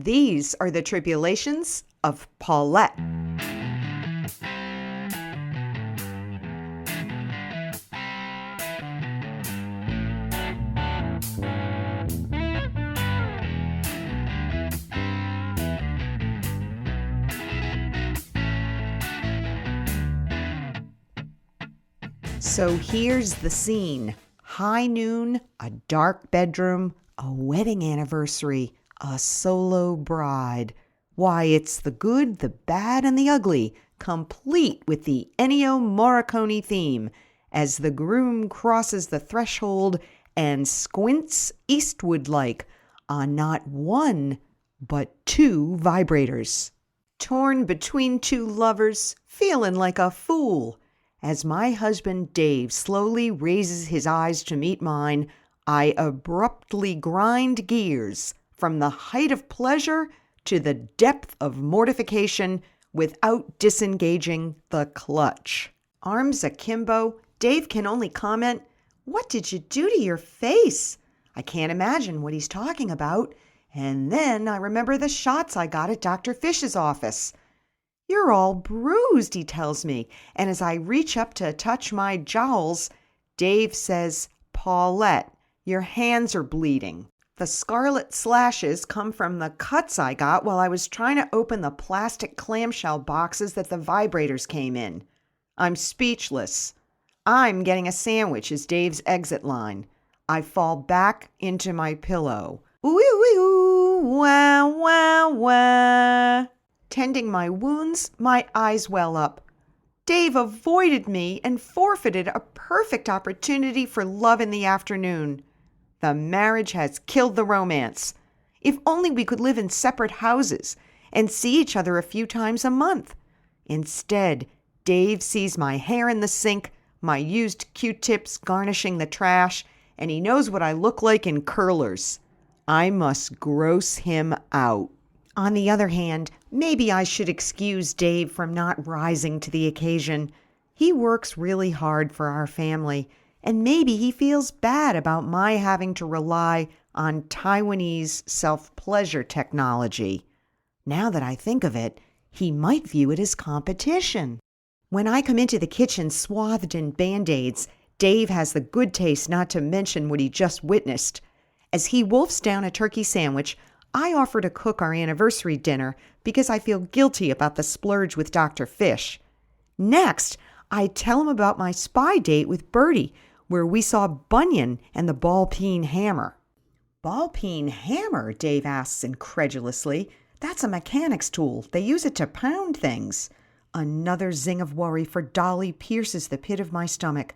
These are the tribulations of Paulette. So here's the scene. High noon, a dark bedroom, a wedding anniversary, a solo bride. Why, it's the good, the bad, and the ugly, complete with the Ennio Morricone theme, as the groom crosses the threshold and squints eastward-like on not one, but two vibrators. Torn between two lovers, feeling like a fool. As my husband Dave slowly raises his eyes to meet mine, I abruptly grind gears from the height of pleasure to the depth of mortification without disengaging the clutch. Arms akimbo, Dave can only comment, "What did you do to your face?" I can't imagine what he's talking about. And then I remember the shots I got at Dr. Fish's office. "You're all bruised," he tells me, and as I reach up to touch my jowls, Dave says, "Paulette, your hands are bleeding." The scarlet slashes come from the cuts I got while I was trying to open the plastic clamshell boxes that the vibrators came in. I'm speechless. "I'm getting a sandwich" is Dave's exit line. I fall back into my pillow. Ooh, ooh, ooh, wah, wah, wah. Tending my wounds, my eyes well up. Dave avoided me and forfeited a perfect opportunity for love in the afternoon. The marriage has killed the romance. If only we could live in separate houses and see each other a few times a month. Instead, Dave sees my hair in the sink, my used Q-tips garnishing the trash, and he knows what I look like in curlers. I must gross him out. On the other hand, maybe I should excuse Dave from not rising to the occasion. He works really hard for our family, and maybe he feels bad about my having to rely on Taiwanese self-pleasure technology. Now that I think of it, he might view it as competition. When I come into the kitchen swathed in Band-Aids, Dave has the good taste not to mention what he just witnessed. As he wolfs down a turkey sandwich, I offer to cook our anniversary dinner because I feel guilty about the splurge with Dr. Fish. Next, I tell him about my spy date with Bertie, where we saw Bunyan and the ball-peen hammer. "Ball-peen hammer?" Dave asks incredulously. "That's a mechanic's tool. They use it to pound things." Another zing of worry for Dolly pierces the pit of my stomach.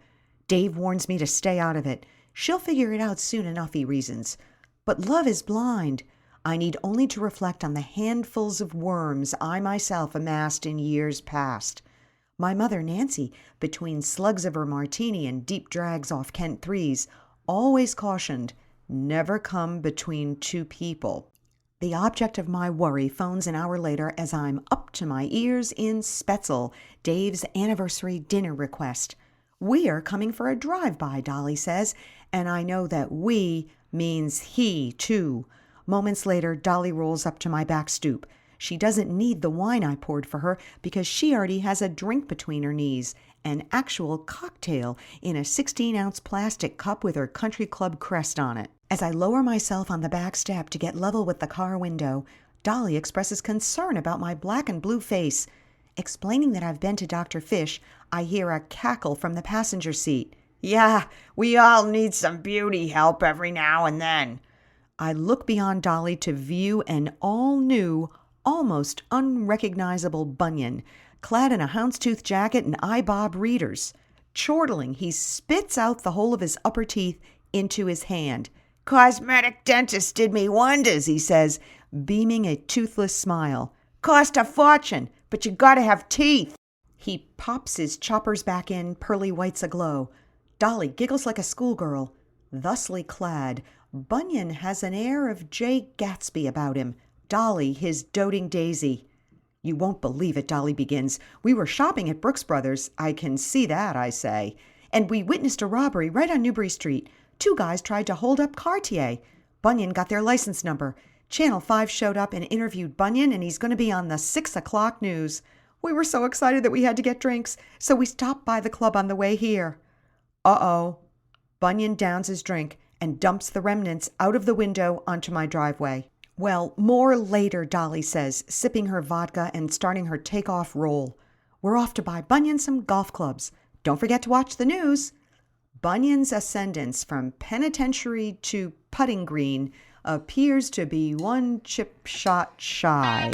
Dave warns me to stay out of it. "She'll figure it out soon enough," he reasons. But love is blind. I need only to reflect on the handfuls of worms I myself amassed in years past. My mother, Nancy, between slugs of her martini and deep drags off Kent threes, always cautioned, never come between two people. The object of my worry phones an hour later as I'm up to my ears in Spetzel, Dave's anniversary dinner request. "We're coming for a drive-by," Dolly says, and I know that "we" means he, too. Moments later, Dolly rolls up to my back stoop. She doesn't need the wine I poured for her because she already has a drink between her knees, an actual cocktail in a 16-ounce plastic cup with her country club crest on it. As I lower myself on the back step to get level with the car window, Dolly expresses concern about my black and blue face. Explaining that I've been to Dr. Fish, I hear a cackle from the passenger seat. "Yeah, we all need some beauty help every now and then." I look beyond Dolly to view an all-new, almost unrecognizable Bunyan, clad in a houndstooth jacket and eye-bob readers. Chortling, he spits out the whole of his upper teeth into his hand. "Cosmetic dentist did me wonders," he says, beaming a toothless smile. "Cost a fortune, but you gotta have teeth." He pops his choppers back in, pearly whites aglow. Dolly giggles like a schoolgirl. Thusly clad, Bunyan has an air of Jay Gatsby about him, Dolly his doting daisy. "You won't believe it," Dolly begins. "We were shopping at Brooks Brothers." "I can see that," I say. "And we witnessed a robbery right on Newbury Street. 2 guys tried to hold up Cartier. Bunyan got their license number. Channel 5 showed up and interviewed Bunyan, and he's going to be on the 6 o'clock news. We were so excited that we had to get drinks, so we stopped by the club on the way here. Uh-oh. Bunyan downs his drink and dumps the remnants out of the window onto my driveway. Well, more later, Dolly says, sipping her vodka and starting her takeoff roll. We're off to buy Bunyan some golf clubs. Don't forget to watch the news. Bunyan's ascendance from penitentiary to putting green appears to be one chip shot shy.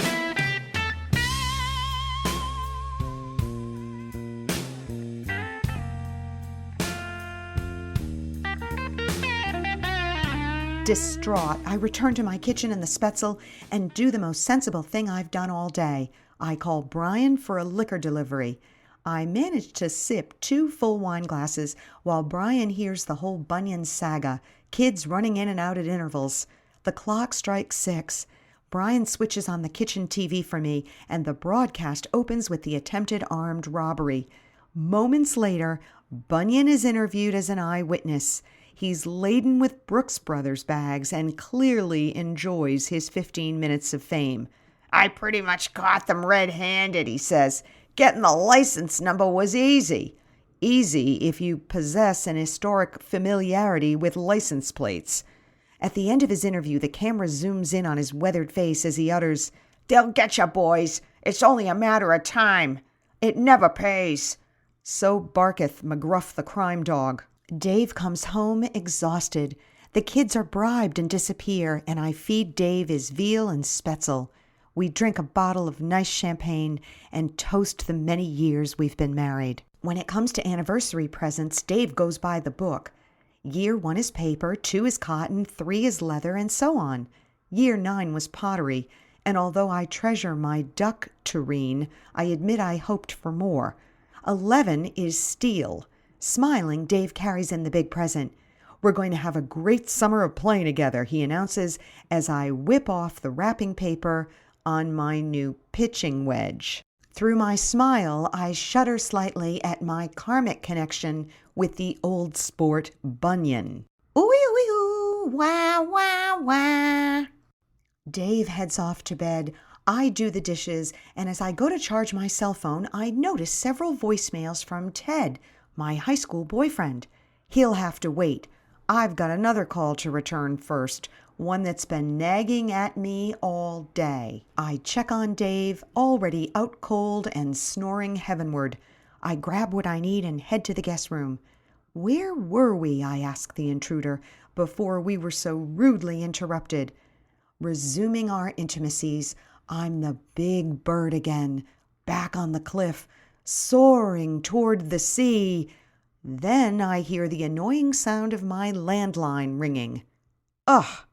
Distraught, I return to my kitchen in the Spetzel and do the most sensible thing I've done all day. I call Brian for a liquor delivery. I manage to sip 2 full wine glasses while Brian hears the whole Bunyan saga, kids running in and out at intervals. The clock strikes 6. Brian switches on the kitchen TV for me, and the broadcast opens with the attempted armed robbery. Moments later, Bunyan is interviewed as an eyewitness. He's laden with Brooks Brothers bags and clearly enjoys his 15 minutes of fame. I pretty much caught them red-handed, he says. Getting the license number was easy. Easy if you possess an historic familiarity with license plates. At the end of his interview, the camera zooms in on his weathered face as he utters, They'll get ya, boys. It's only a matter of time. It never pays. So barketh McGruff the crime dog. Dave comes home exhausted. The kids are bribed and disappear, and I feed Dave his veal and Spetzel. We drink a bottle of nice champagne and toast the many years we've been married. When it comes to anniversary presents, Dave goes by the book. Year 1 is paper, 2 is cotton, 3 is leather, and so on. Year 9 was pottery, and although I treasure my duck tureen, I admit I hoped for more. 11 is steel. Smiling, Dave carries in the big present. We're going to have a great summer of playing together, he announces as I whip off the wrapping paper on my new pitching wedge. Through my smile, I shudder slightly at my karmic connection with the old sport Bunyan. Ooh-wee-wee-oo, wah, wah, wah. Dave heads off to bed. I do the dishes, and as I go to charge my cell phone, I notice several voicemails from Ted, my high school boyfriend. He'll have to wait. I've got another call to return first, one that's been nagging at me all day. I check on Dave, already out cold and snoring heavenward. I grab what I need and head to the guest room. Where were we, I ask the intruder, before we were so rudely interrupted? Resuming our intimacies, I'm the big bird again, back on the cliff, soaring toward the sea. Then I hear the annoying sound of my landline ringing. Ugh!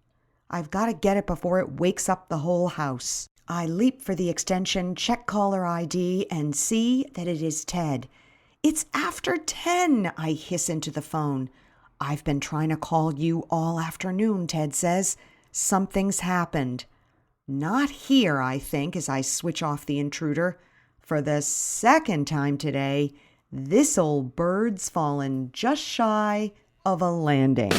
I've got to get it before it wakes up the whole house. I leap for the extension, check caller ID, and see that it is Ted. It's after 10, I hiss into the phone. I've been trying to call you all afternoon, Ted says. Something's happened. Not here, I think, as I switch off the intruder. For the second time today, this old bird's fallen just shy of a landing.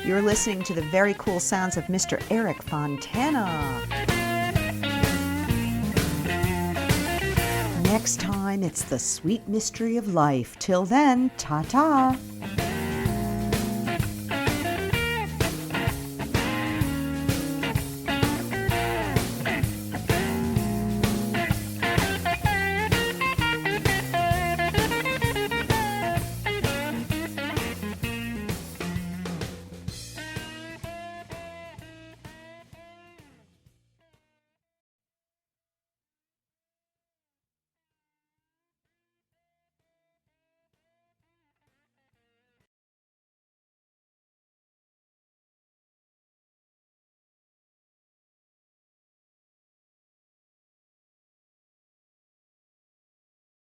You're listening to the very cool sounds of Mr. Eric Fontana. Next time, it's the sweet mystery of life. Till then, ta-ta.